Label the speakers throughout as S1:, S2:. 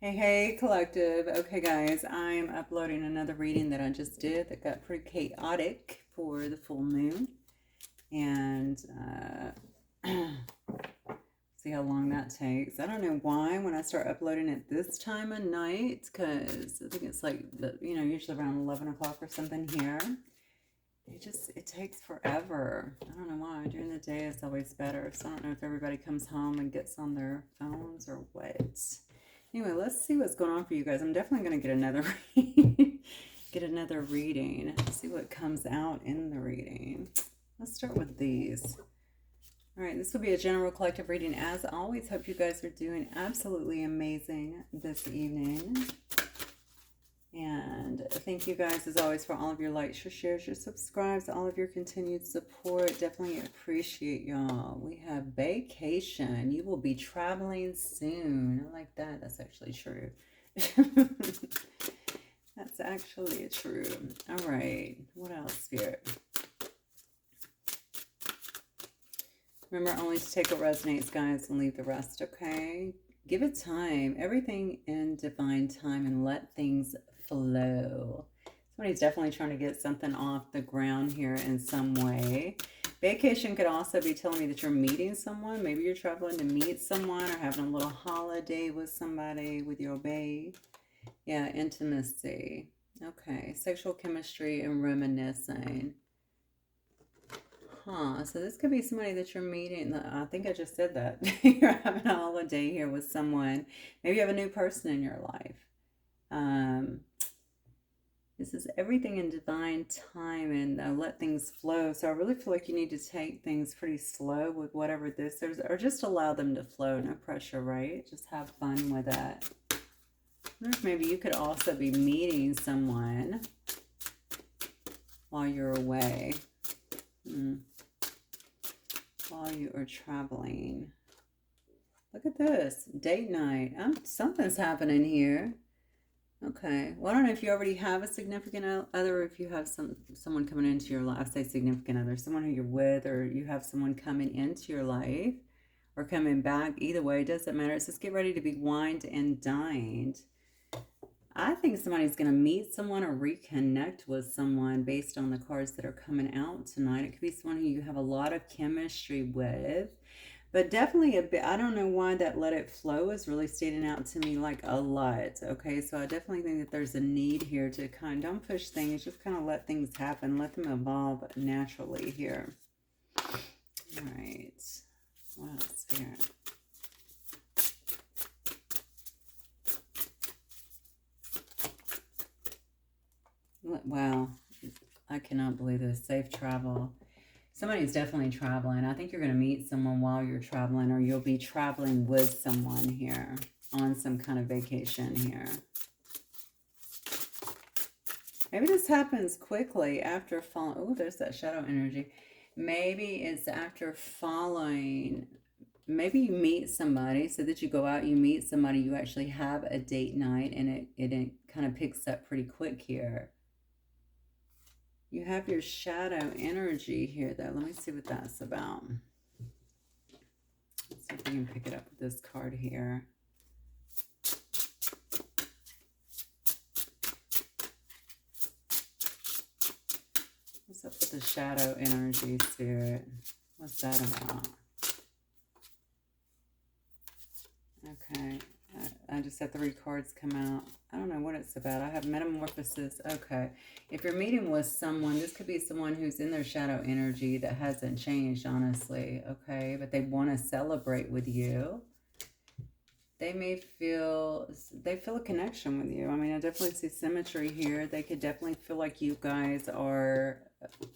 S1: Hey, collective. Okay, guys, I'm uploading another reading that I just did that got pretty chaotic for the full moon. And see how long that takes. I don't know why when I start uploading at this time of night, because I think it's like, usually around 11 o'clock or something here. It takes forever. I don't know why. During the day is always better. So I don't know if everybody comes home and gets on their phones or what. Anyway, let's see what's going on for you guys. I'm definitely going to get another get another reading. See what comes out in the reading. Let's start with these. All right, this will be a general collective reading. As always, hope you guys are doing absolutely amazing this evening. And thank you guys, as always, for all of your likes, your shares, your subscribes, all of your continued support. Definitely appreciate y'all. We have vacation. You will be traveling soon. I like that. That's actually true. That's actually true. All right. What else, Spirit? Remember only to take what resonates, guys, and leave the rest, okay? Give it time. Everything in divine time, and let things flow. Somebody's definitely trying to get something off the ground here in some way. Vacation could also be telling me that you're meeting someone. Maybe you're traveling to meet someone or having a little holiday with somebody, with your babe. Yeah, intimacy. Okay, sexual chemistry and reminiscing. So this could be somebody that you're meeting. I think I just said that. You're having a holiday here with someone. Maybe you have a new person in your life. This is everything in divine time, and let things flow. So I really feel like you need to take things pretty slow with whatever this is, or just allow them to flow. No pressure, right? Just have fun with it. I wonder if maybe you could also be meeting someone while you're away. While you are traveling. Look at this. Date night. Something's happening here. Okay. Well, I don't know if you already have a significant other, or if you have someone coming into your life. I say significant other, someone who you're with, or you have someone coming into your life or coming back. Either way, it doesn't matter. It's just get ready to be wined and dined. I think somebody's going to meet someone or reconnect with someone based on the cards that are coming out tonight. It could be someone who you have a lot of chemistry with, but definitely a bit. I don't know why that let it flow is really standing out to me like a lot. Okay, so I definitely think that there's a need here to don't push things, just kind of let things happen, let them evolve naturally here. All right, what else here? Wow, I cannot believe this. Safe travel. Somebody's definitely traveling. I think you're going to meet someone while you're traveling, or you'll be traveling with someone here on some kind of vacation here. Maybe this happens quickly after following. Oh, there's that shadow energy. Maybe it's after following. Maybe you meet somebody, so that you go out, you meet somebody, you actually have a date night, and it kind of picks up pretty quick here. You have your shadow energy here, though. Let me see what that's about. Let's see if we can pick it up with this card here. What's up with the shadow energy, Spirit? What's that about? Okay. I just had 3 cards come out. I don't know what it's about. I have metamorphosis. Okay. If you're meeting with someone, this could be someone who's in their shadow energy that hasn't changed, honestly. Okay. But they want to celebrate with you. They feel a connection with you. I mean, I definitely see symmetry here. They could definitely feel like you guys are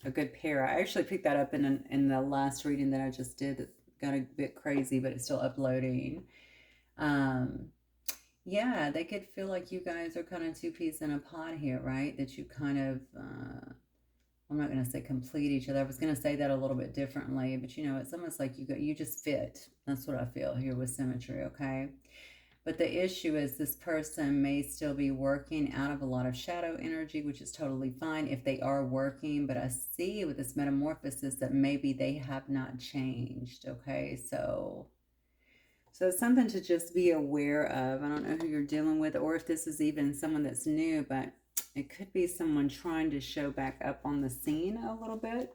S1: a good pair. I actually picked that up in the last reading that I just did. That got a bit crazy, but it's still uploading. Yeah, they could feel like you guys are kind of 2 peas in a pod here, right? That you kind of, I'm not going to say complete each other. I was going to say that a little bit differently, but it's almost like you just fit. That's what I feel here with symmetry, okay? But the issue is this person may still be working out of a lot of shadow energy, which is totally fine if they are working. But I see with this metamorphosis that maybe they have not changed, okay? So So it's something to just be aware of. I don't know who you're dealing with or if this is even someone that's new, but it could be someone trying to show back up on the scene a little bit.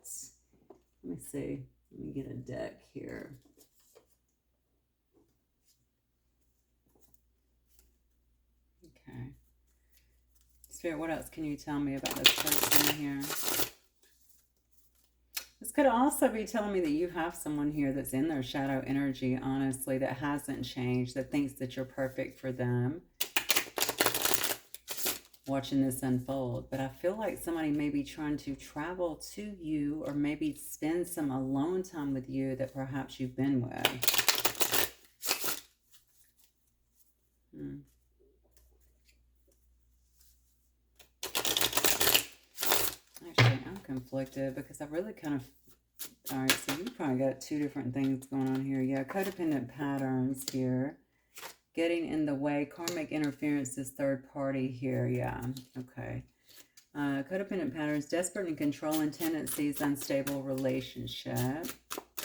S1: Let me see. Let me get a deck here. Okay. Spirit, what else can you tell me about this person here? This could also be telling me that you have someone here that's in their shadow energy, honestly, that hasn't changed, that thinks that you're perfect for them. Watching this unfold. But I feel like somebody may be trying to travel to you or maybe spend some alone time with you that perhaps you've been with. Actually, I'm conflicted because I really kind of... All right, so you probably got two different things going on here. Yeah, codependent patterns here. Getting in the way. Karmic interference is third party here. Yeah, okay. Codependent patterns. Desperate and controlling tendencies. Unstable relationship.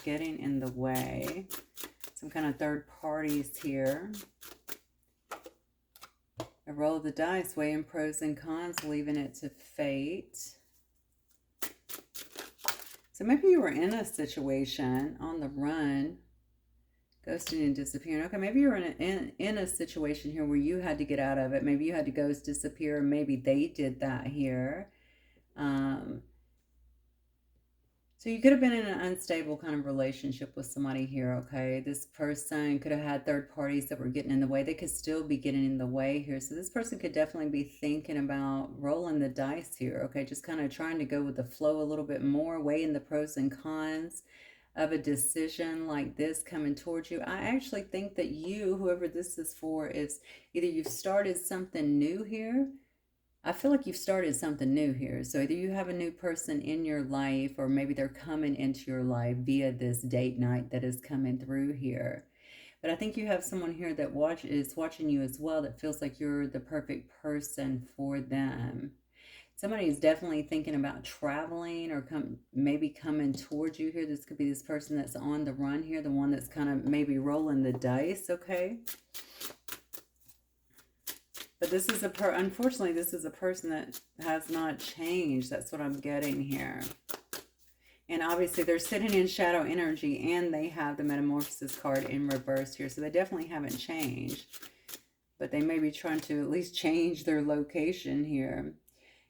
S1: Getting in the way. Some kind of third parties here. A roll of the dice. Weighing pros and cons. Leaving it to fate. So maybe you were in a situation on the run, ghosting and disappearing. Okay, maybe you were in a situation here where you had to get out of it. Maybe you had to ghost, disappear. Maybe they did that here. So you could have been in an unstable kind of relationship with somebody here, okay? This person could have had third parties that were getting in the way. They could still be getting in the way here. So this person could definitely be thinking about rolling the dice here, okay? Just kind of trying to go with the flow a little bit more, weighing the pros and cons of a decision like this coming towards you. I actually think that you, whoever this is for, is either you've started something new here. I feel like you've started something new here. So either you have a new person in your life or maybe they're coming into your life via this date night that is coming through here. But I think you have someone here that is watching you as well that feels like you're the perfect person for them. Somebody is definitely thinking about traveling or maybe coming towards you here. This could be this person that's on the run here, the one that's kind of maybe rolling the dice, okay? But this is unfortunately, this is a person that has not changed. That's what I'm getting here. And obviously they're sitting in shadow energy and they have the metamorphosis card in reverse here. So they definitely haven't changed. But they may be trying to at least change their location here.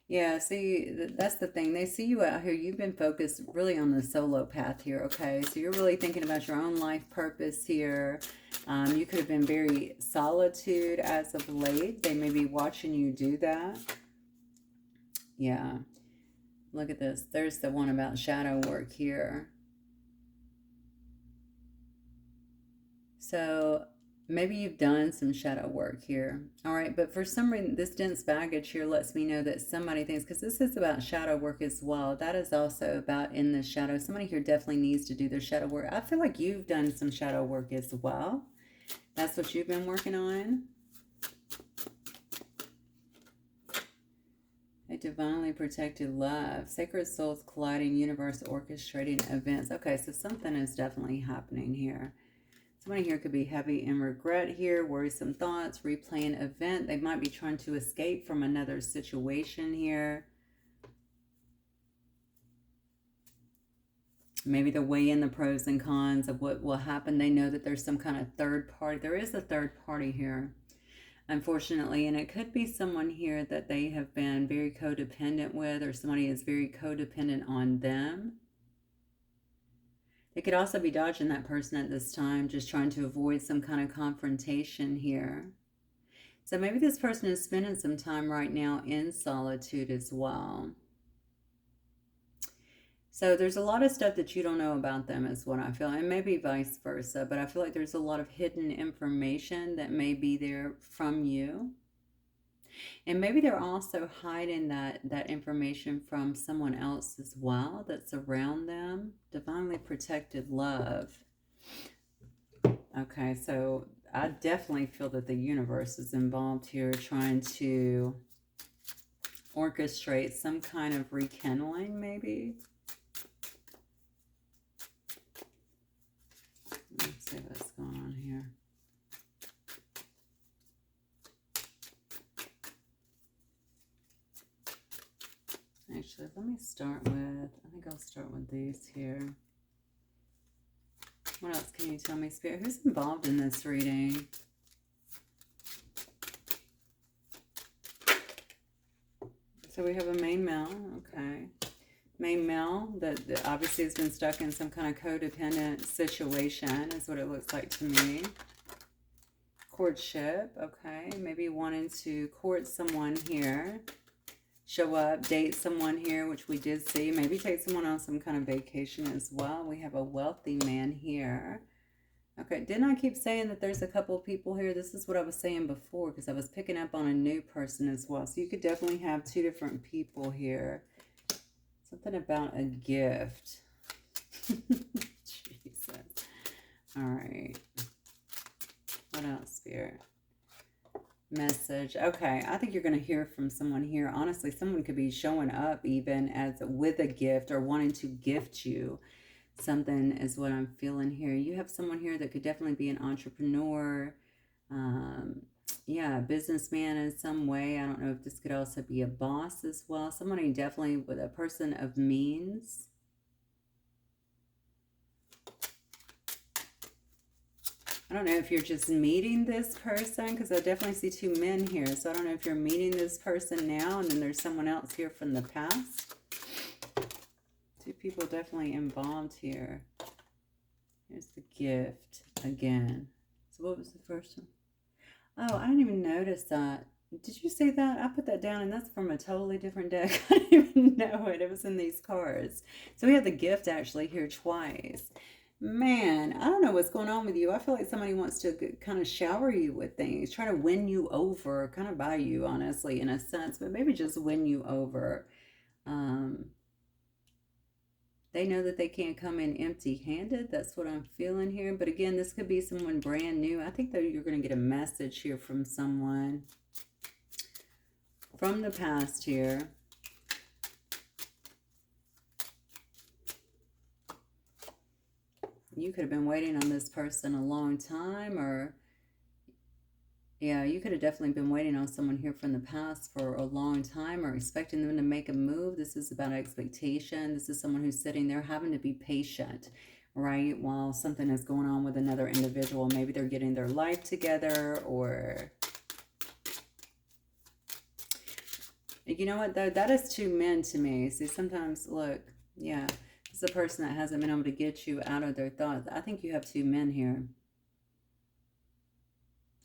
S1: Yeah, see, that's the thing. They see you out here. You've been focused really on the solo path here, okay? So you're really thinking about your own life purpose here. You could have been very solitude as of late. They may be watching you do that. Yeah. Look at this. There's the one about shadow work here. So maybe you've done some shadow work here. All right, but for some reason, this dense baggage here lets me know that somebody thinks, because this is about shadow work as well. That is also about in the shadow. Somebody here definitely needs to do their shadow work. I feel like you've done some shadow work as well. That's what you've been working on. A divinely protected love. Sacred souls colliding, universe orchestrating events. Okay, so something is definitely happening here. Somebody here could be heavy in regret here, worrisome thoughts, replaying event. They might be trying to escape from another situation here. Maybe they're weighing the pros and cons of what will happen. They know that there's some kind of third party. There is a third party here, unfortunately, and it could be someone here that they have been very codependent with, or somebody is very codependent on them. They could also be dodging that person at this time, just trying to avoid some kind of confrontation here. So maybe this person is spending some time right now in solitude as well. So there's a lot of stuff that you don't know about them is what I feel, and maybe vice versa, but I feel like there's a lot of hidden information that may be there from you. And maybe they're also hiding that information from someone else as well that's around them. Divinely protected love. Okay, so I definitely feel that the universe is involved here trying to orchestrate some kind of rekindling, maybe. Let's see what's going on here. Actually, let me start with, I think I'll start with these here. What else can you tell me, Spirit? Who's involved in this reading? So we have a main male, okay. Main male that obviously has been stuck in some kind of codependent situation is what it looks like to me. Courtship, okay. Maybe wanting to court someone here. Show up, date someone here, which we did see. Maybe take someone on some kind of vacation as well. We have a wealthy man here. Okay, didn't I keep saying that there's a couple of people here? This is what I was saying before because I was picking up on a new person as well. So you could definitely have two different people here. Something about a gift. Jesus. All right. What else, Spirit? Message. Okay, I think you're going to hear from someone here. Honestly, someone could be showing up even as with a gift or wanting to gift you something is what I'm feeling here. You have someone here that could definitely be an entrepreneur, yeah, a businessman in some way. I don't know if this could also be a boss as well. Somebody definitely with a person of means. I don't know if you're just meeting this person, because I definitely see two men here. So I don't know if you're meeting this person now and then there's someone else here from the past. Two people definitely involved here. Here's the gift again. So what was the first one? Oh, I didn't even notice that. Did you say that? I put that down and that's from a totally different deck. I didn't even know it. It was in these cards. So we have the gift actually here twice. Man, I don't know what's going on with you. I feel like somebody wants to kind of shower you with things, try to win you over, kind of buy you, honestly, in a sense, but maybe just win you over. They know that they can't come in empty-handed. That's what I'm feeling here. But again, this could be someone brand new. I think that you're going to get a message here from someone from the past here. You could have been waiting on this person a long time, or yeah, you could have definitely been waiting on someone here from the past for a long time or expecting them to make a move. This is about expectation. This is someone who's sitting there having to be patient, right? While something is going on with another individual. Maybe they're getting their life together, or you know what though? That is two men to me. See, sometimes, look, yeah. It's a person that hasn't been able to get you out of their thoughts. I think you have two men here.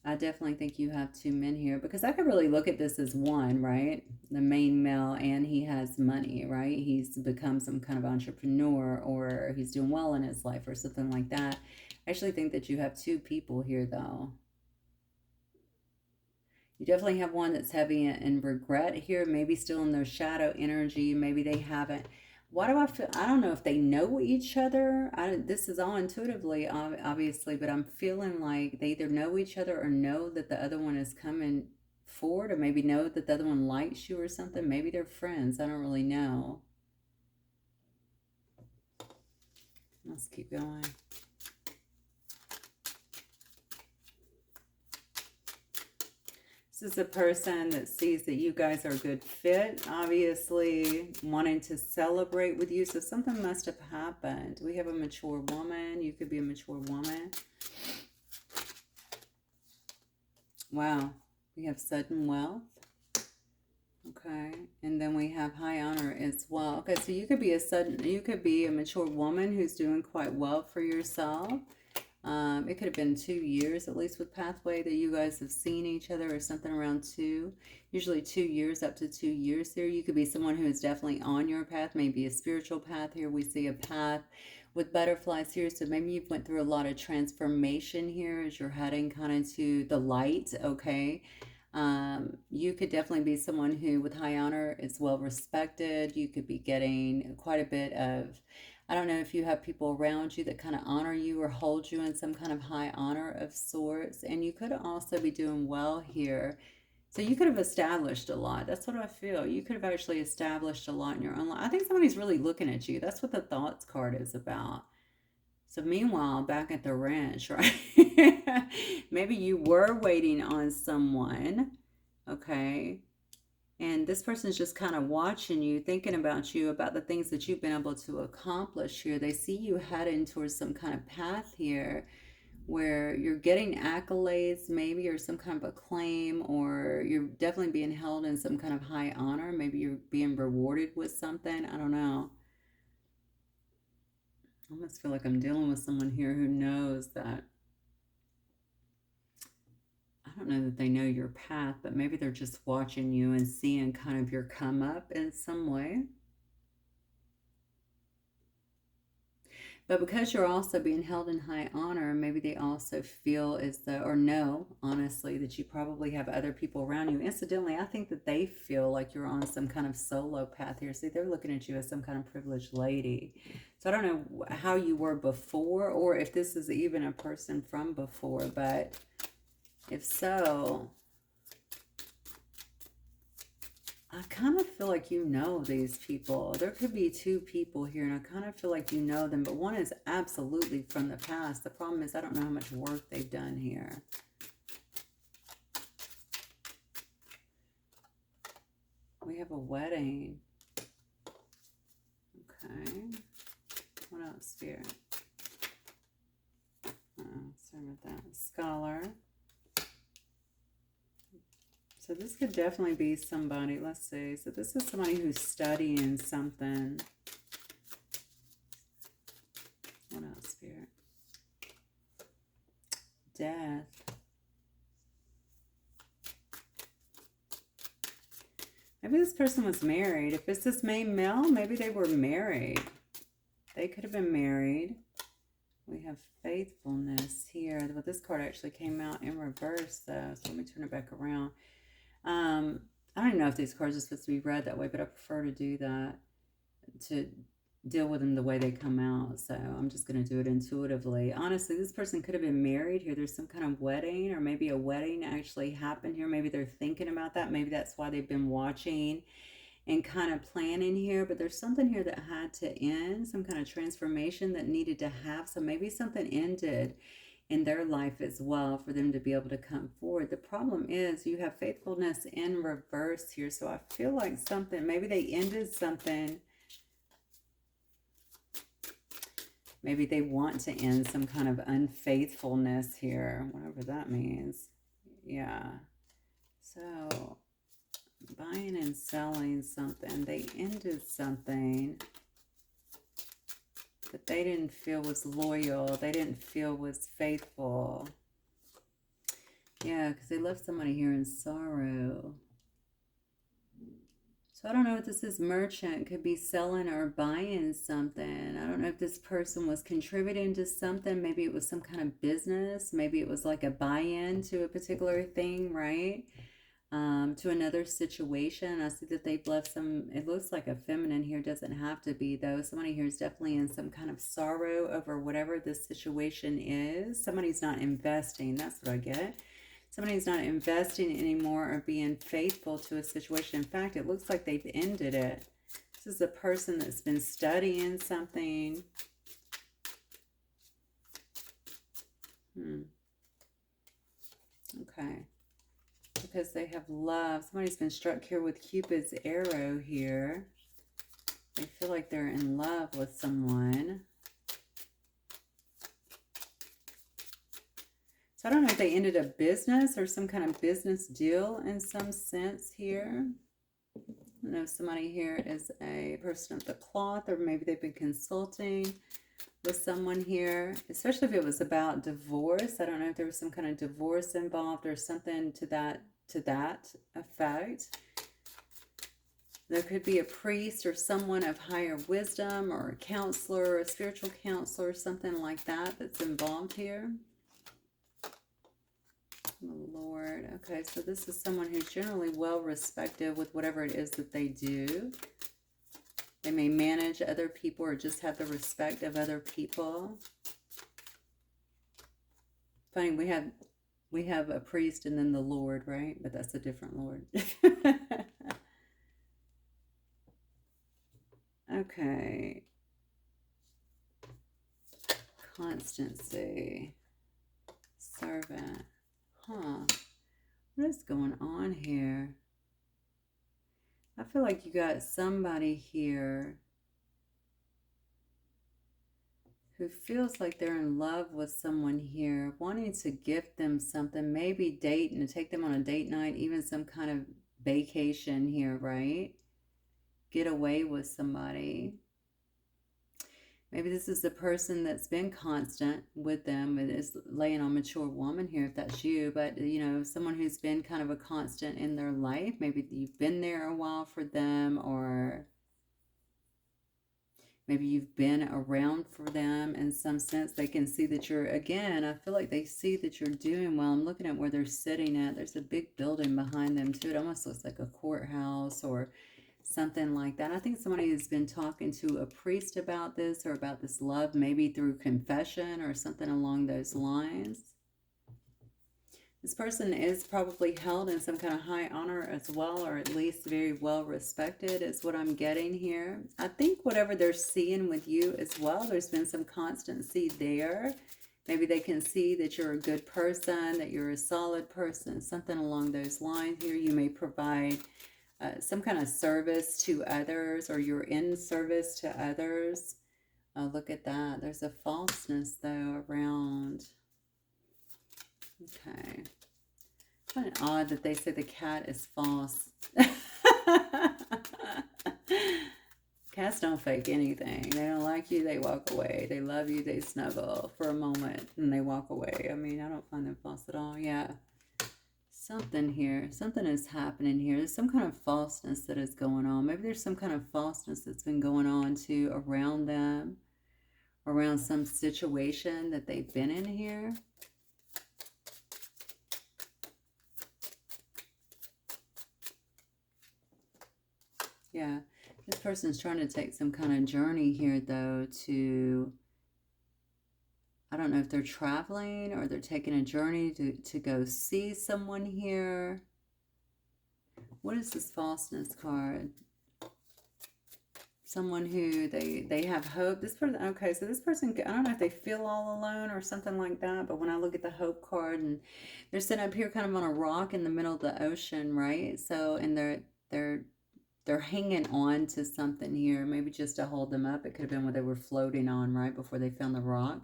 S1: I definitely think you have two men here because I could really look at this as one, right? The main male, and he has money, right? He's become some kind of entrepreneur, or he's doing well in his life or something like that. I actually think that you have two people here though. You definitely have one that's heavy in regret here, maybe still in their shadow energy. Maybe they haven't. Why do I feel? I don't know if they know each other. This is all intuitively, obviously, but I'm feeling like they either know each other or know that the other one is coming forward, or maybe know that the other one likes you or something. Maybe they're friends. I don't really know. Let's keep going. This is a person that sees that you guys are a good fit, obviously wanting to celebrate with you. So something must have happened. We have a mature woman. You could be a mature woman. Wow. We have sudden wealth. Okay. And then we have high honor as well. Okay. So you could be a mature woman who's doing quite well for yourself. It could have been 2 years, at least with Pathway, that you guys have seen each other, or something around 2. Usually 2 years, up to 2 years here. You could be someone who is definitely on your path, maybe a spiritual path here. We see a path with butterflies here. So maybe you've went through a lot of transformation here as you're heading kind of to the light, okay? You could definitely be someone who, with high honor, is well respected. You could be getting quite a bit of... I don't know if you have people around you that kind of honor you or hold you in some kind of high honor of sorts. And you could also be doing well here. So you could have established a lot. That's what I feel. You could have actually established a lot in your own life. I think somebody's really looking at you. That's what the thoughts card is about. So meanwhile, back at the ranch, right? Maybe you were waiting on someone, okay? And this person's just kind of watching you, thinking about you, about the things that you've been able to accomplish here. They see you heading towards some kind of path here where you're getting accolades maybe, or some kind of acclaim, or you're definitely being held in some kind of high honor. Maybe you're being rewarded with something. I don't know. I almost feel like I'm dealing with someone here who knows that. I don't know that they know your path, but maybe they're just watching you and seeing kind of your come up in some way. But because you're also being held in high honor, maybe they also feel as though, or know, honestly, that you probably have other people around you. Incidentally, I think that they feel like you're on some kind of solo path here. See, they're looking at you as some kind of privileged lady. So I don't know how you were before, or if this is even a person from before, but if so, I kind of feel like you know these people. There could be two people here, and I kind of feel like you know them, but one is absolutely from the past. The problem is I don't know how much work they've done here. We have a wedding. Okay. What else, Spirit? Sorry about that. Scholar. So this could definitely be somebody, let's see. So this is somebody who's studying something. What else, Spirit? Death. Maybe this person was married. If it's this main male, maybe they were married. They could have been married. We have faithfulness here. But this card actually came out in reverse, though. So let me turn it back around. I don't even know if these cards are supposed to be read that way, but I prefer to do that, to deal with them the way they come out. So I'm just going to do it intuitively. Honestly, this person could have been married here. There's some kind of wedding, or maybe a wedding actually happened here. Maybe they're thinking about that. Maybe that's why they've been watching and kind of planning here. But there's something here that had to end, some kind of transformation that needed to have. So maybe something ended in their life as well for them to be able to come forward. The problem is you have faithfulness in reverse here. So I feel like something, maybe they ended something. Maybe they want to end some kind of unfaithfulness here, whatever that means. Yeah. So buying and selling something. They ended something that they didn't feel was loyal. They didn't feel was faithful. Yeah, because they left somebody here in sorrow. So I don't know if this is merchant, could be selling or buying something. I don't know if this person was contributing to something. Maybe it was some kind of business. Maybe it was like a buy-in to a particular thing, right? To another situation. I see that they've left some, it looks like a feminine here, doesn't have to be though. Somebody here is definitely in some kind of sorrow over whatever this situation is. Somebody's not investing, that's what I get. Somebody's not investing anymore or being faithful to a situation. In fact, it looks like they've ended it. This is a person that's been studying something. Okay. Because they have love. Somebody's been struck here with Cupid's arrow here. They feel like they're in love with someone. So I don't know if they ended a business or some kind of business deal in some sense here. I don't know if somebody here is a person of the cloth, or maybe they've been consulting with someone here, especially if it was about divorce. I don't know if there was some kind of divorce involved or something to that effect. There could be a priest or someone of higher wisdom, or a counselor, or a spiritual counselor, something like that that's involved here. Oh, Lord. Okay, so this is someone who's generally well respected with whatever it is that they do. They may manage other people or just have the respect of other people. Funny, we have a priest and then the Lord, right? But that's a different Lord. Okay. Constancy. Servant. Huh. What is going on here? I feel like you got somebody here who feels like they're in love with someone here, wanting to gift them something, maybe date and take them on a date night, even some kind of vacation here, right? Get away with somebody. Maybe this is the person that's been constant with them. It is laying on mature woman here if that's you, but you know, someone who's been kind of a constant in their life. Maybe you've been there a while for them, or maybe you've been around for them in some sense. They can see that you're, again, I feel like they see that you're doing well. I'm looking at where they're sitting at. There's a big building behind them too. It almost looks like a courthouse or something like that. I think somebody has been talking to a priest about this or about this love, maybe through confession or something along those lines. This person is probably held in some kind of high honor as well, or at least very well respected is what I'm getting here. I think whatever they're seeing with you as well, there's been some constancy there. Maybe they can see that you're a good person, that you're a solid person, something along those lines here. You may provide some kind of service to others, or you're in service to others. Look at that. There's a falseness, though, around. Okay. Kind of odd that they say the cat is false. Cats don't fake anything. They don't like you, they walk away. They love you, they snuggle for a moment, and they walk away. I mean, I don't find them false at all. Yeah. Something here. Something is happening here. There's some kind of falseness that is going on. Maybe there's some kind of falseness that's been going on, too, around them. Around some situation that they've been in here. Yeah, this person's trying to take some kind of journey here, though, to, I don't know if they're traveling or they're taking a journey to go see someone here. What is this falseness card? Someone who they have hope. This person, okay, so this person, I don't know if they feel all alone or something like that, but when I look at the hope card, and they're sitting up here kind of on a rock in the middle of the ocean, right? So, and they're hanging on to something here, maybe just to hold them up. It could have been what they were floating on right before they found the rock.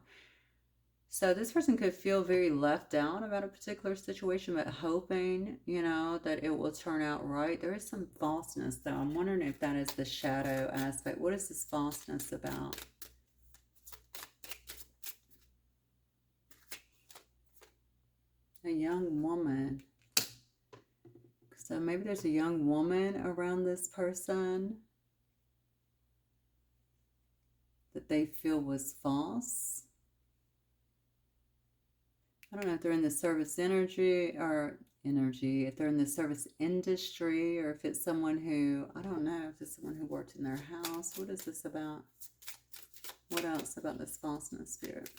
S1: So this person could feel very left out about a particular situation, but hoping, you know, that it will turn out right. There is some falseness, though. I'm wondering if that is the shadow aspect. What is this falseness about? A young woman. So maybe there's a young woman around this person that they feel was false. I don't know if they're in the service if they're in the service industry, or if it's someone who, I don't know, if it's someone who worked in their house. What is this about? What else about this falseness, Spirit?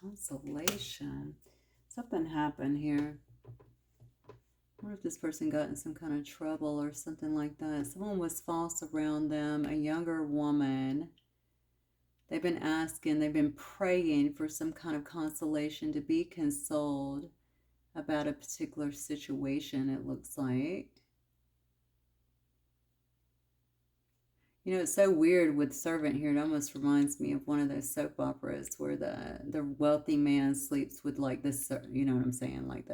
S1: Consolation. Something happened here. I wonder if this person got in some kind of trouble or something like that. Someone was false around them, a younger woman. They've been asking, they've been praying for some kind of consolation, to be consoled about a particular situation, it looks like. You know, it's so weird with servant here. It almost reminds me of one of those soap operas where the wealthy man sleeps with, like, this, you know what I'm saying, like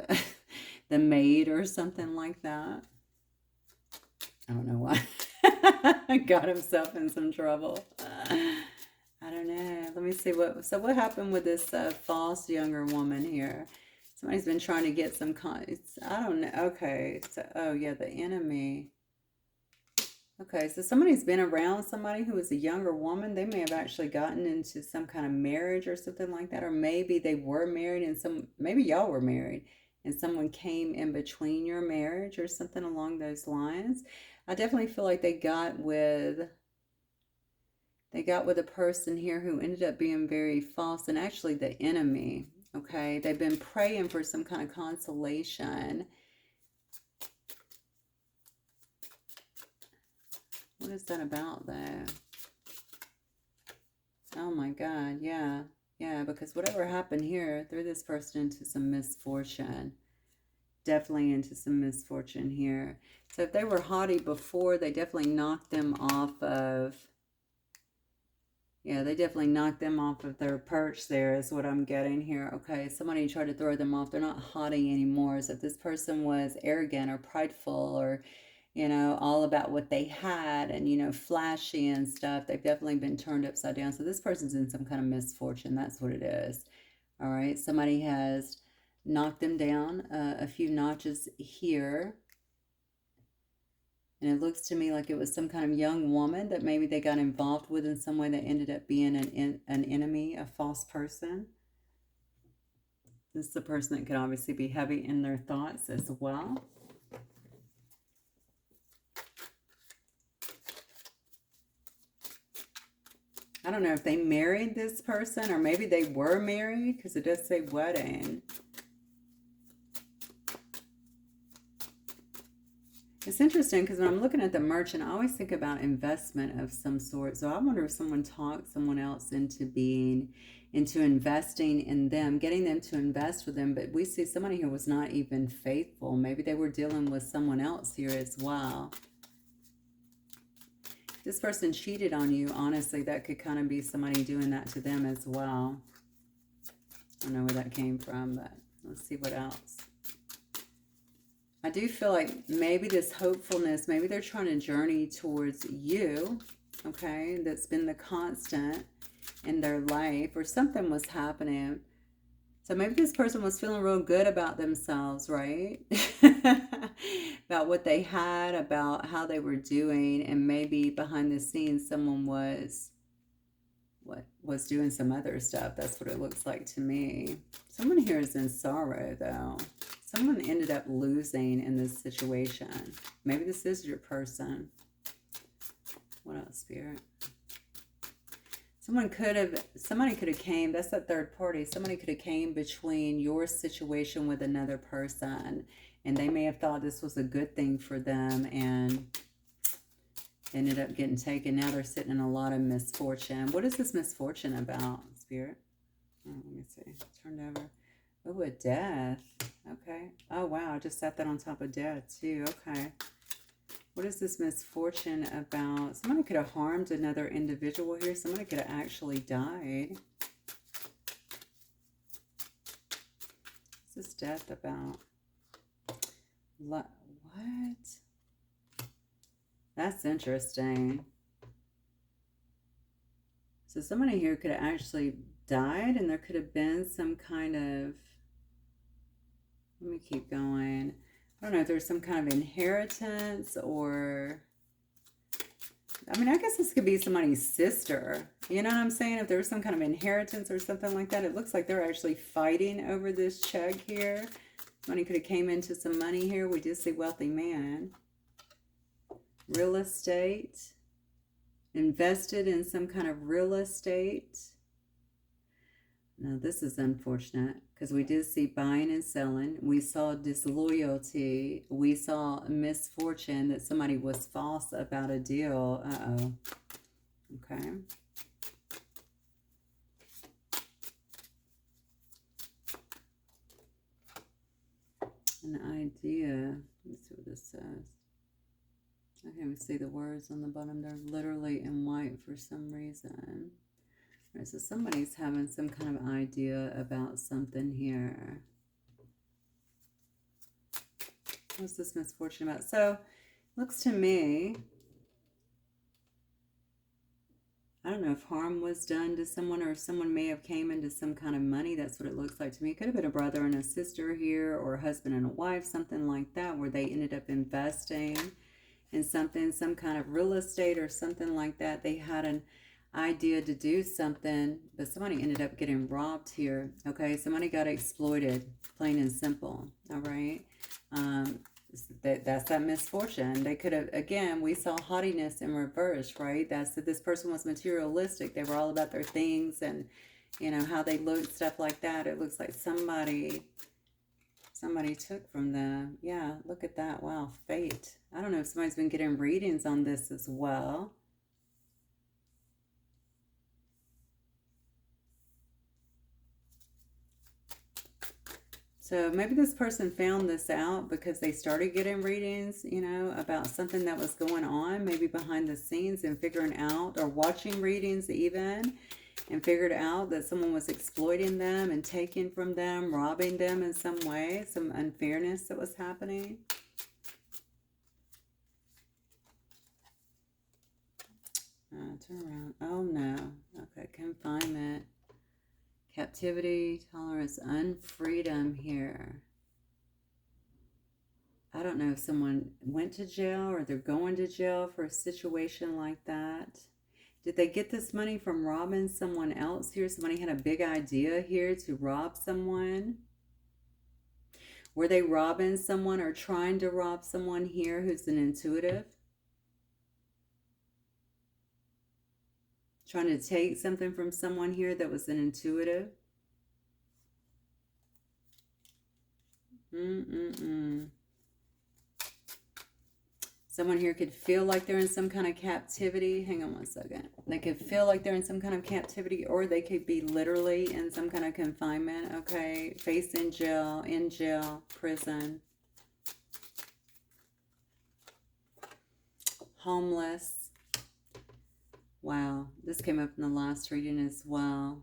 S1: the maid or something like that. I don't know why. Got himself in some trouble. I don't know. Let me see what happened with this false younger woman here. Somebody's been trying to get some I don't know. Okay. So, oh yeah, the enemy. Okay, so somebody's been around somebody who is a younger woman. They may have actually gotten into some kind of marriage or something like that. Or maybe they were married and maybe y'all were married and someone came in between your marriage or something along those lines. I definitely feel like they got with a person here who ended up being very false, and actually the enemy. Okay, they've been praying for some kind of consolation. What is that about, though? Oh my God, yeah, because whatever happened here threw this person into some misfortune. definitely into some misfortune here. So if they were haughty before, they definitely knocked them off of, yeah, they definitely knocked them off of their perch there is what I'm getting here. Okay, somebody tried to throw them off. They're not haughty anymore. So if this person was arrogant or prideful or, you know, all about what they had and, you know, flashy and stuff, they've definitely been turned upside down. So this person's in some kind of misfortune. That's what it is. All right, somebody has knocked them down a few notches here. And it looks to me like it was some kind of young woman that maybe they got involved with in some way that ended up being an enemy, a false person. This is a person that could obviously be heavy in their thoughts as well. I don't know if they married this person or maybe they were married because it does say wedding. It's interesting because when I'm looking at the merchant, I always think about investment of some sort. So I wonder if someone talked someone else into investing in them, getting them to invest with them. But we see somebody who was not even faithful. Maybe they were dealing with someone else here as well. This person cheated on you. Honestly, that could kind of be somebody doing that to them as well. I don't know where that came from, but let's see what else. I do feel like maybe this hopefulness, maybe they're trying to journey towards you, okay? That's been the constant in their life, or something was happening. So maybe this person was feeling real good about themselves, right? About what they had, about how they were doing, and maybe behind the scenes someone was doing some other stuff. That's what it looks like to me. Someone here is in sorrow, though. Someone ended up losing in this situation. Maybe this is your person. What else, Spirit? Somebody could have came, that's that third party. Somebody could have came between your situation with another person, and they may have thought this was a good thing for them and ended up getting taken. Now they're sitting in a lot of misfortune. What is this misfortune about, Spirit? Oh, let me see. Turned over. Oh, a death. Okay. Oh, wow. I just sat that on top of death, too. Okay. What is this misfortune about? Somebody could have harmed another individual here. Somebody could have actually died. What's this death about? What? That's interesting. So somebody here could have actually died, and there could have been some kind of... Let me keep going. I don't know if there's some kind of inheritance or... I mean, I guess this could be somebody's sister. You know what I'm saying? If there's some kind of inheritance or something like that, it looks like they're actually fighting over this check here. Money could have came into some money here. We did see wealthy man. Real estate. Invested in some kind of real estate. Now, this is unfortunate because we did see buying and selling. We saw disloyalty. We saw misfortune that somebody was false about a deal. Uh-oh. Okay. An idea. Let's see what this says. I can't even see the words on the bottom. They're literally in white for some reason. All right, so somebody's having some kind of idea about something here. What's this misfortune about? So, looks to me, I don't know if harm was done to someone or if someone may have came into some kind of money. That's what it looks like to me. It could have been a brother and a sister here, or a husband and a wife, something like that, where they ended up investing in something, some kind of real estate or something like that. They had an idea to do something, but somebody ended up getting robbed here. Okay, somebody got exploited, plain and simple. All right. That's that misfortune. They could have, again, we saw haughtiness in reverse, right? That's that this person was materialistic. They were all about their things and, you know, how they looked, stuff like that. It looks like somebody took from them. Yeah, look at that. Wow, fate. I don't know if somebody's been getting readings on this as well. So maybe this person found this out because they started getting readings, you know, about something that was going on, maybe behind the scenes, and figuring out, or watching readings even, and figured out that someone was exploiting them and taking from them, robbing them in some way, some unfairness that was happening. Turn around. Oh no. Okay, confinement, captivity, tolerance, unfreedom here. I don't know if someone went to jail or they're going to jail for a situation like that. Did they get this money from robbing someone else here? Somebody had a big idea here to rob someone. Were they robbing someone or trying to rob someone here who's an intuitive? Trying to take something from someone here that was an intuitive? Someone here could feel like they're in some kind of captivity. Hang on one second. They could feel like they're in some kind of captivity, or they could be literally in some kind of confinement, okay? Facing jail, in jail, prison. Homeless. Wow, this came up in the last reading as well.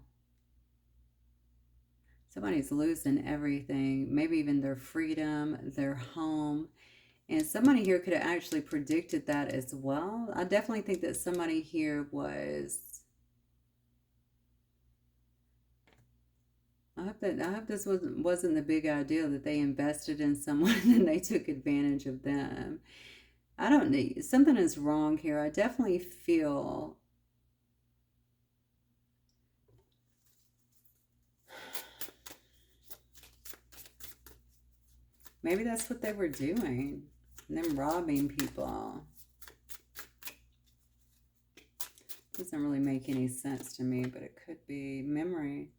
S1: Somebody's losing everything, maybe even their freedom, their home. And somebody here could have actually predicted that as well. I definitely think that somebody here was... I hope this wasn't the big idea that they invested in someone and they took advantage of them. I don't know. Something is wrong here. I definitely feel... Maybe that's what they were doing. Them robbing people. Doesn't really make any sense to me, but it could be memory.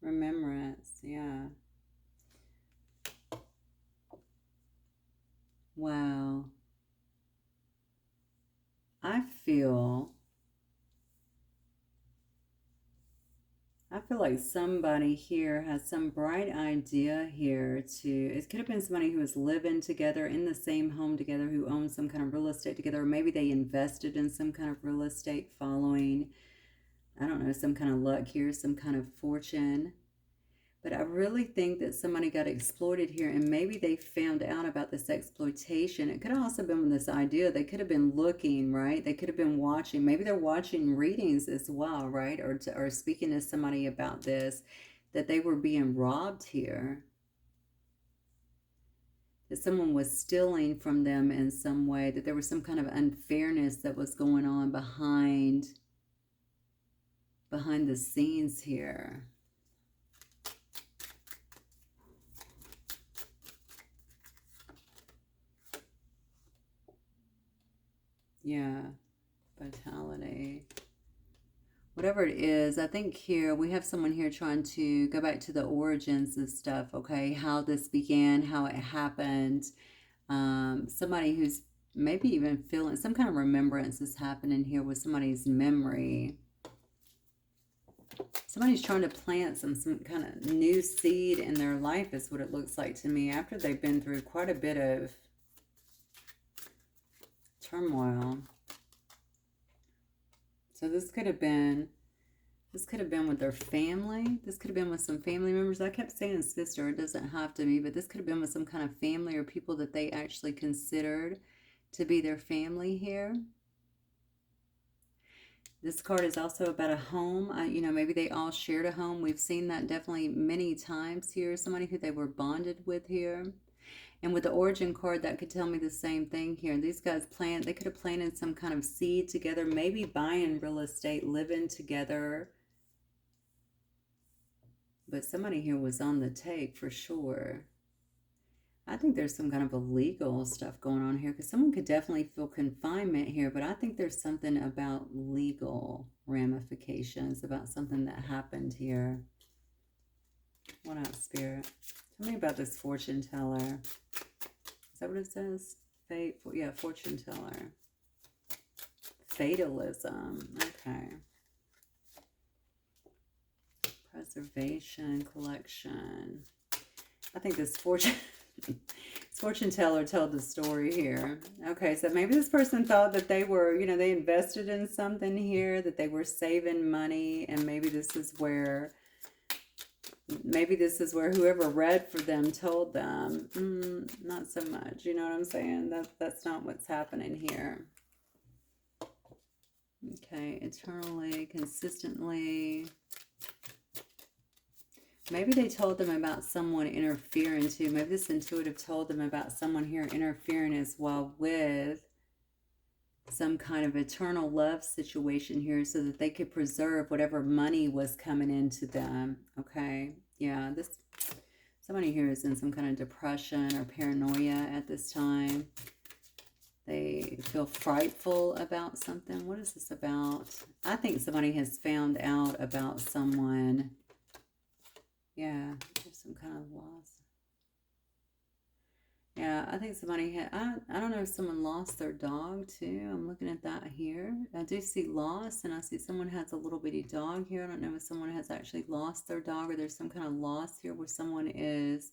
S1: Remembrance, yeah. Wow. I feel like somebody here has some bright idea here to, it could have been somebody who was living together in the same home together, who owned some kind of real estate together, or maybe they invested in some kind of real estate following, I don't know, some kind of luck here, some kind of fortune. But I really think that somebody got exploited here, and maybe they found out about this exploitation. It could have also been with this idea. They could have been looking, right? They could have been watching. Maybe they're watching readings as well, right? Or speaking to somebody about this, that they were being robbed here. That someone was stealing from them in some way, that there was some kind of unfairness that was going on behind the scenes here. Yeah, vitality. Whatever it is, I think here we have someone here trying to go back to the origins of stuff, okay? How this began, how it happened. Somebody who's maybe even feeling some kind of remembrance is happening here with somebody's memory. Somebody's trying to plant some kind of new seed in their life is what it looks like to me, after they've been through quite a bit of turmoil. So this could have been with their family. This could have been with some family members. I kept saying sister, it doesn't have to be, but this could have been with some kind of family or people that they actually considered to be their family here. This card is also about a home. You know, maybe they all shared a home. We've seen that definitely many times here. Somebody who they were bonded with here. And with the origin card, that could tell me the same thing here. These guys they could have planted some kind of seed together, maybe buying real estate, living together. But somebody here was on the take for sure. I think there's some kind of illegal stuff going on here, because someone could definitely feel confinement here, but I think there's something about legal ramifications, about something that happened here. What else, Spirit? Tell me about this fortune teller. Is that what it says? Fate? Yeah, fortune teller. Fatalism. Okay. Preservation, collection. I think this fortune... fortune teller told the story here. Okay, so maybe this person thought that they were, you know, they invested in something here, that they were saving money, and maybe this is where whoever read for them told them, not so much, you know what I'm saying? That's not what's happening here. Okay, eternally, consistently. Maybe they told them about someone interfering too. Maybe this intuitive told them about someone here interfering as well with some kind of eternal love situation here so that they could preserve whatever money was coming into them. Okay, yeah, somebody here is in some kind of depression or paranoia at this time. They feel frightful about something. What is this about? I think somebody has found out about someone. Yeah, there's some kind of loss. Yeah, I think somebody had, I don't know if someone lost their dog too. I'm looking at that here. I do see loss, and I see someone has a little bitty dog here. I don't know if someone has actually lost their dog, or there's some kind of loss here where someone is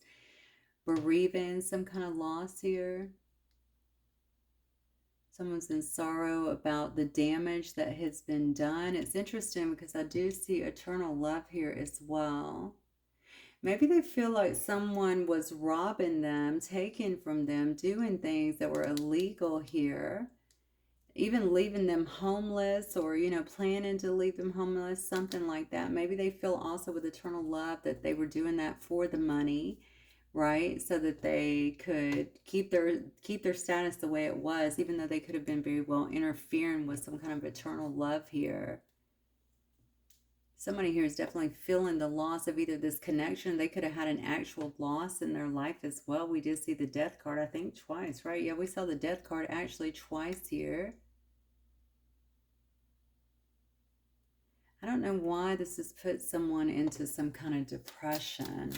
S1: bereaving some kind of loss here. Someone's in sorrow about the damage that has been done. It's interesting because I do see eternal love here as well. Maybe they feel like someone was robbing them, taking from them, doing things that were illegal here. Even leaving them homeless, or, you know, planning to leave them homeless, something like that. Maybe they feel also with eternal love that they were doing that for the money, right? So that they could keep their status the way it was, even though they could have been very well interfering with some kind of eternal love here. Somebody here is definitely feeling the loss of either this connection. They could have had an actual loss in their life as well. We did see the death card, I think, twice, right? Yeah, we saw the death card actually twice here. I don't know why this has put someone into some kind of depression.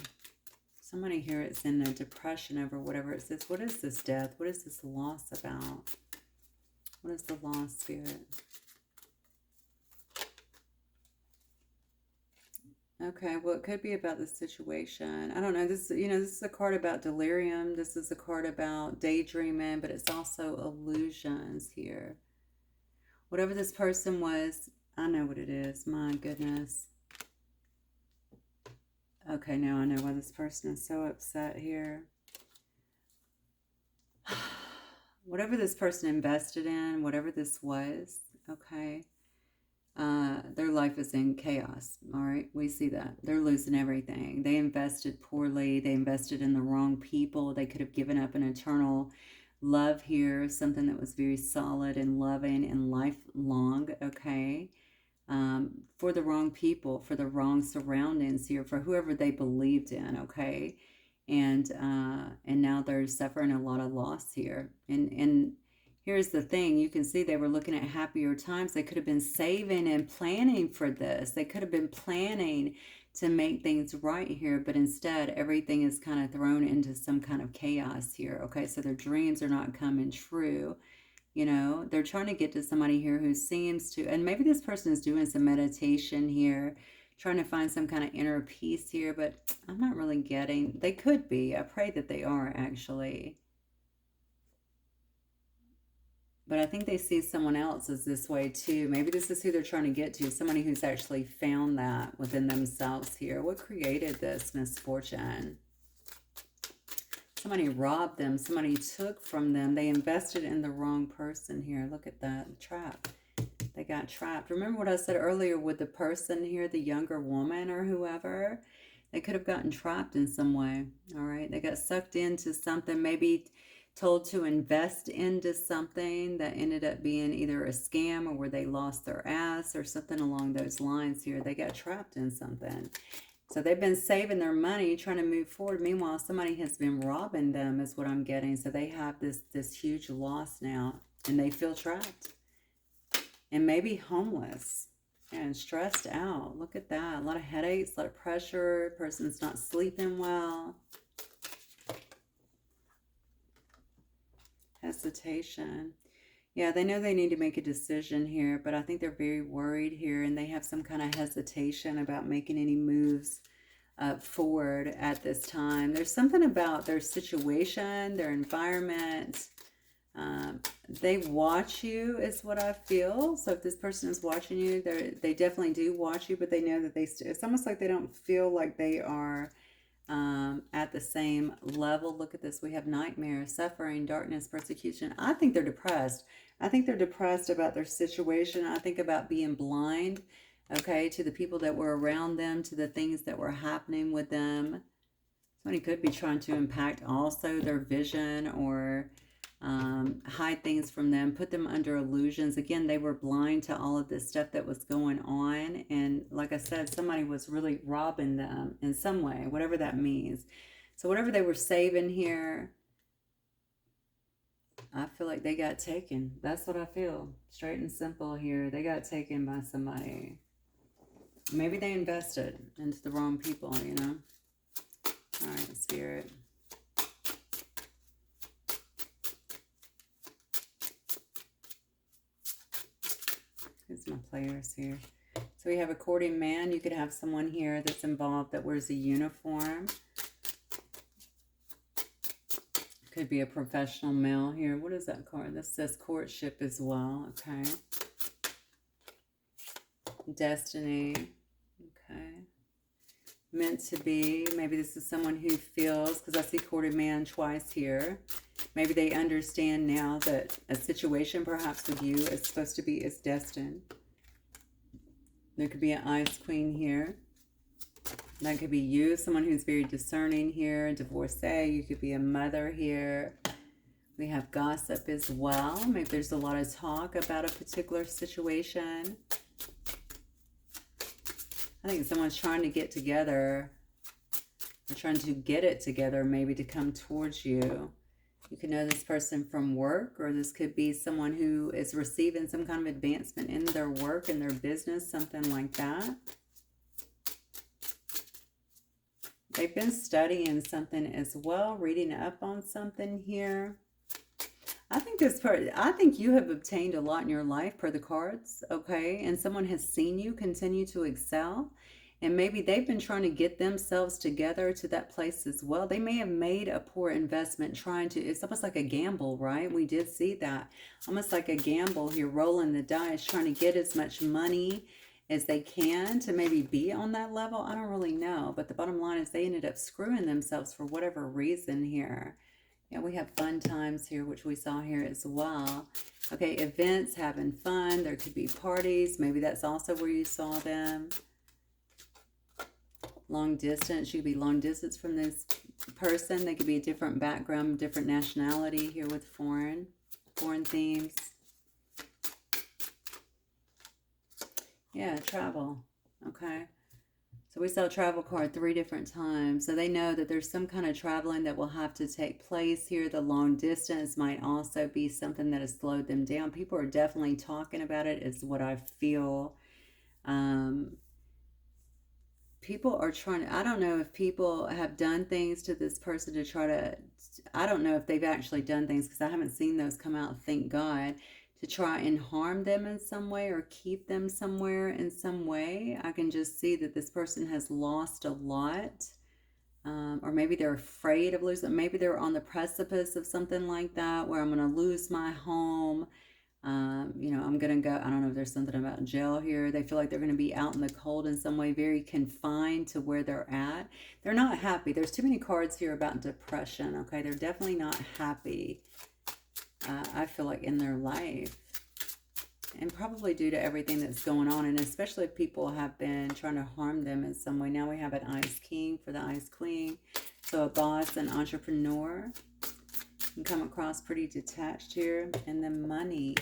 S1: Somebody here is in a depression over whatever it says. What is this death? What is this loss about? What is the loss, Spirit? Okay, well, it could be about the situation. I don't know. This, you know, this is a card about delirium. This is a card about daydreaming, but it's also illusions here. Whatever this person was, I know what it is. My goodness. Okay, now I know why this person is so upset here. Whatever this person invested in, whatever this was, okay, their life is in chaos. All right, we see that. They're losing everything. They invested poorly. They invested in the wrong people. They could have given up an eternal love here, something that was very solid and loving and lifelong, okay, for the wrong people, for the wrong surroundings here, for whoever they believed in, okay, and now they're suffering a lot of loss here. And here's the thing, you can see they were looking at happier times. They could have been saving and planning for this. They could have been planning to make things right here, but instead everything is kind of thrown into some kind of chaos here, okay? So their dreams are not coming true. You know, they're trying to get to somebody here who seems to, and maybe this person is doing some meditation here, trying to find some kind of inner peace here, but I'm not really getting, they could be. I pray that they are actually. But I think they see someone else as this way too. Maybe this is who they're trying to get to. Somebody who's actually found that within themselves here. What created this misfortune? Somebody robbed them. Somebody took from them. They invested in the wrong person here. Look at that. Trap. They got trapped. Remember what I said earlier with the person here, the younger woman or whoever? They could have gotten trapped in some way. All right. They got sucked into something, maybe told to invest into something that ended up being either a scam or where they lost their ass or something along those lines here. They got trapped in something. So they've been saving their money, trying to move forward. Meanwhile, somebody has been robbing them is what I'm getting. So they have this huge loss now, and they feel trapped and maybe homeless and stressed out. Look at that. A lot of headaches, a lot of pressure. Person's not sleeping well. Hesitation. Yeah, they know they need to make a decision here, but I think they're very worried here, and they have some kind of hesitation about making any moves forward at this time. There's something about their situation, their environment. They watch you is what I feel. So if this person is watching you, they definitely do watch you, but they know that it's almost like they don't feel like they are at the same level. Look at this. We have nightmare, suffering, darkness, persecution. I think they're depressed. I think they're depressed about their situation. I think about being blind, okay, to the people that were around them, to the things that were happening with them. Somebody could be trying to impact also their vision or hide things from them, put them under illusions. Again, they were blind to all of this stuff that was going on. And like I said, somebody was really robbing them in some way, whatever that means. So whatever they were saving here, I feel like they got taken. That's what I feel. Straight and simple here. They got taken by somebody. Maybe they invested into the wrong people, you know. All right, Spirit. Here's my players here. So we have a courting man. You could have someone here that's involved that wears a uniform. Could be a professional male here. What is that card? This says courtship as well. Okay. Destiny. Okay. Meant to be. Maybe this is someone who feels, because I see courted man twice here. Maybe they understand now that a situation perhaps with you is supposed to be as destined. There could be an ice queen here. That could be you, someone who's very discerning here, a divorcee. You could be a mother here. We have gossip as well. Maybe there's a lot of talk about a particular situation. I think someone's trying to get together. They're trying to get it together, maybe to come towards you. You could know this person from work, or this could be someone who is receiving some kind of advancement in their work, in their business, something like that. They've been studying something as well, reading up on something here. I think you have obtained a lot in your life per the cards, okay? And someone has seen you continue to excel. And maybe they've been trying to get themselves together to that place as well. They may have made a poor investment trying to, it's almost like a gamble, right? We did see that. Almost like a gamble here, rolling the dice, trying to get as much money as they can to maybe be on that level. I don't really know. But the bottom line is they ended up screwing themselves for whatever reason here. Yeah, we have fun times here, which we saw here as well. Okay, events, having fun. There could be parties. Maybe that's also where you saw them. Long distance. You could be long distance from this person. They could be a different background, different nationality here with foreign themes. Yeah, travel. Okay. So we saw travel card 3 different times. So they know that there's some kind of traveling that will have to take place here. The long distance might also be something that has slowed them down. People are definitely talking about it, is what I feel. People are trying to, I don't know if people have done things to this person to try to, I don't know if they've actually done things, because I haven't seen those come out, thank God, to try and harm them in some way or keep them somewhere in some way. I can just see that this person has lost a lot, or maybe they're afraid of losing. Maybe they're on the precipice of something like that, where I'm going to lose my home. You know, I'm going to go, I don't know if there's something about jail here. They feel like they're going to be out in the cold in some way, very confined to where they're at. They're not happy. There's too many cards here about depression, okay? They're definitely not happy, I feel like, in their life. And probably due to everything that's going on, and especially if people have been trying to harm them in some way. Now we have an Ice King for the Ice Queen. So a boss, an entrepreneur. You can come across pretty detached here. And then money.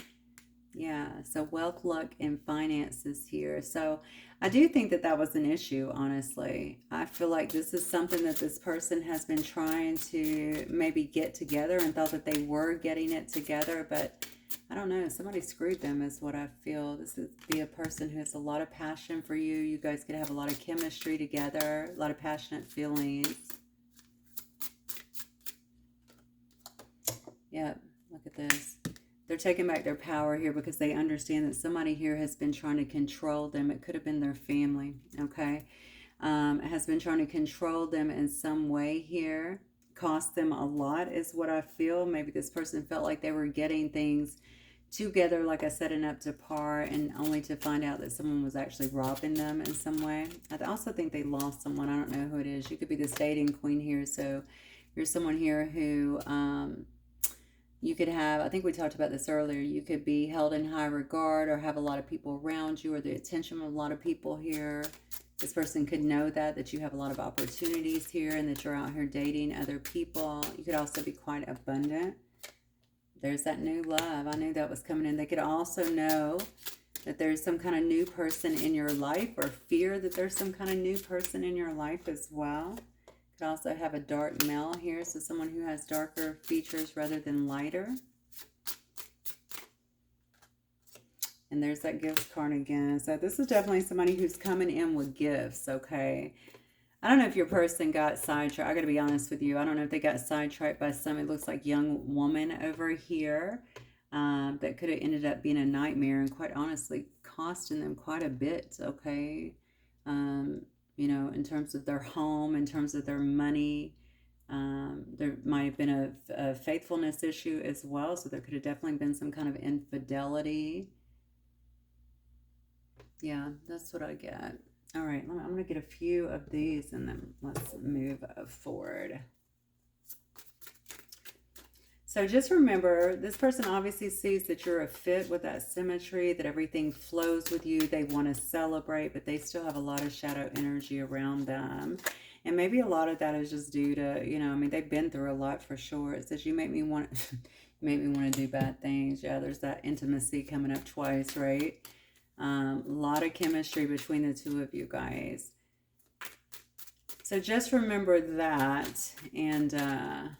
S1: Yeah, so wealth, luck, and finances here. So I do think that that was an issue, honestly. I feel like this is something that this person has been trying to maybe get together and thought that they were getting it together, but I don't know. Somebody screwed them is what I feel. This would be a person who has a lot of passion for you. You guys could have a lot of chemistry together, a lot of passionate feelings. Yep, look at this. They're taking back their power here because they understand that somebody here has been trying to control them. It could have been their family, okay? has been trying to control them in some way here. Cost them a lot is what I feel. Maybe this person felt like they were getting things together, like I said, and up to par, and only to find out that someone was actually robbing them in some way. I also think they lost someone. I don't know who it is. You could be this dating queen here. So you're someone here who you could have, I think we talked about this earlier, you could be held in high regard or have a lot of people around you or the attention of a lot of people here. This person could know that you have a lot of opportunities here and that you're out here dating other people. You could also be quite abundant. There's that new love. I knew that was coming in. They could also know that there's some kind of new person in your life or fear that there's some kind of new person in your life as well. Could also have a dark male here, so someone who has darker features rather than lighter. And there's that gift card again. So this is definitely somebody who's coming in with gifts, okay? I don't know if your person got sidetracked. I got to be honest with you. I don't know if they got sidetracked by some, it looks like young woman over here that could have ended up being a nightmare and quite honestly costing them quite a bit, okay? You know, in terms of their home, in terms of their money. There might have been a faithfulness issue as well. So there could have definitely been some kind of infidelity. Yeah, that's what I get. All right, I'm going to get a few of these and then let's move forward. So just remember, this person obviously sees that you're a fit with that symmetry, that everything flows with you. They want to celebrate, but they still have a lot of shadow energy around them. And maybe a lot of that is just due to, you know, I mean, they've been through a lot for sure. It says you make me want to do bad things. Yeah, there's that intimacy coming up twice, right? A lot of chemistry between the two of you guys. So just remember that, and I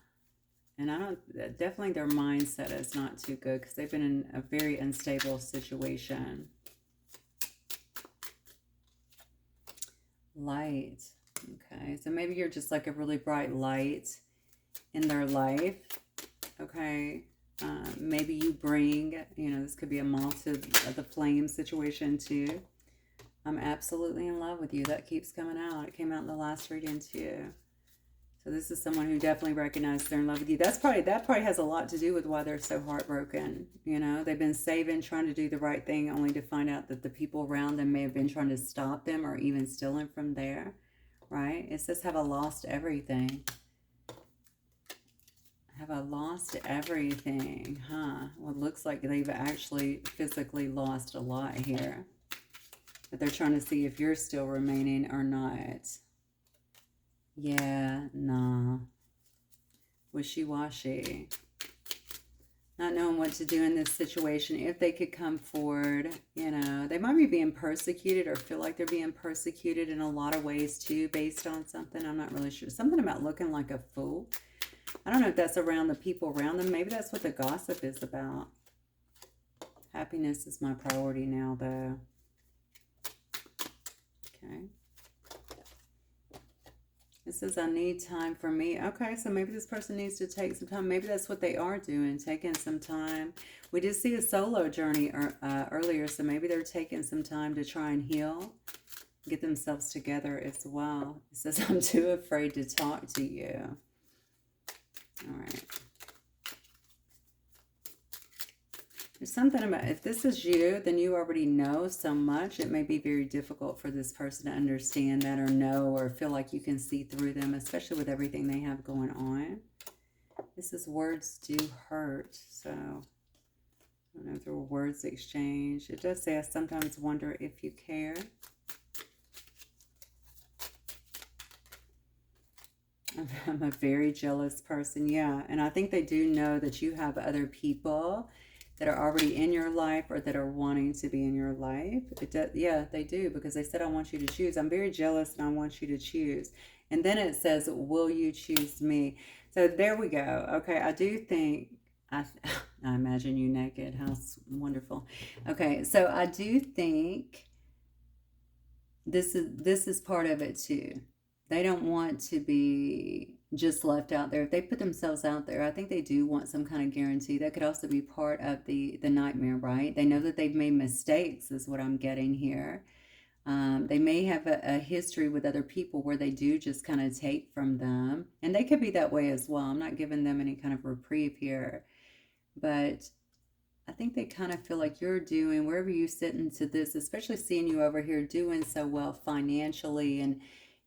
S1: don't, definitely their mindset is not too good because they've been in a very unstable situation. Light. Okay, so maybe you're just like a really bright light in their life. Okay. Maybe you bring, you know, this could be a moth to the flame situation too. I'm absolutely in love with you. That keeps coming out. It came out in the last reading too. So this is someone who definitely recognizes they're in love with you. That probably has a lot to do with why they're so heartbroken. You know, they've been saving, trying to do the right thing, only to find out that the people around them may have been trying to stop them or even steal them from there. Right? It says, have I lost everything? Have I lost everything? Huh? Well, it looks like they've actually physically lost a lot here. But they're trying to see if you're still remaining or not. Yeah, nah. Wishy-washy. Not knowing what to do in this situation. If they could come forward, you know, they might be being persecuted or feel like they're being persecuted in a lot of ways too, based on something. I'm not really sure. Something about looking like a fool. I don't know if that's around the people around them. Maybe that's what the gossip is about. Happiness is my priority now, though. Okay. It says, I need time for me. Okay, so maybe this person needs to take some time. Maybe that's what they are doing, taking some time. We did see a solo journey earlier, so maybe they're taking some time to try and heal, get themselves together as well. It says, I'm too afraid to talk to you. All right. There's something about, if this is you, then you already know so much. It may be very difficult for this person to understand that or know or feel like you can see through them, especially with everything they have going on. This is words do hurt. So I don't know if there were words exchanged. It does say, I sometimes wonder if you care. I'm a very jealous person. Yeah. And I think they do know that you have other people that are already in your life or that are wanting to be in your life. Yeah, they do, because they said, I want you to choose. I'm very jealous and I want you to choose. And then it says, will you choose me? So there we go. Okay, I do think, I imagine you naked. How wonderful. Okay, so I do think this is part of it too. They don't want to be just left out there. If they put themselves out there, I think they do want some kind of guarantee. That could also be part of the nightmare, right? They know that they've made mistakes is what I'm getting here. They may have a history with other people where they do just kind of take from them. And they could be that way as well. I'm not giving them any kind of reprieve here. But I think they kind of feel like you're doing, wherever you sit into this, especially seeing you over here doing so well financially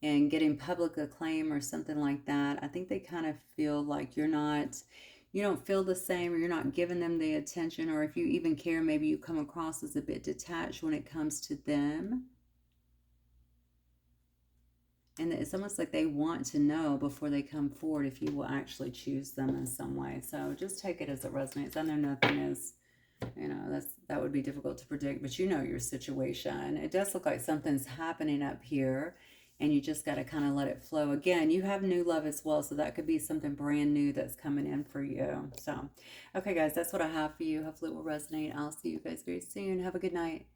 S1: and getting public acclaim or something like that. I think they kind of feel like you don't feel the same, or you're not giving them the attention, or if you even care, maybe you come across as a bit detached when it comes to them. And it's almost like they want to know before they come forward if you will actually choose them in some way. So just take it as it resonates. I know nothing is, that would be difficult to predict, but you know your situation. It does look like something's happening up here, and you just got to kind of let it flow. Again, you have new love as well, so that could be something brand new that's coming in for you. So, okay, guys, that's what I have for you. Hopefully it will resonate. I'll see you guys very soon. Have a good night.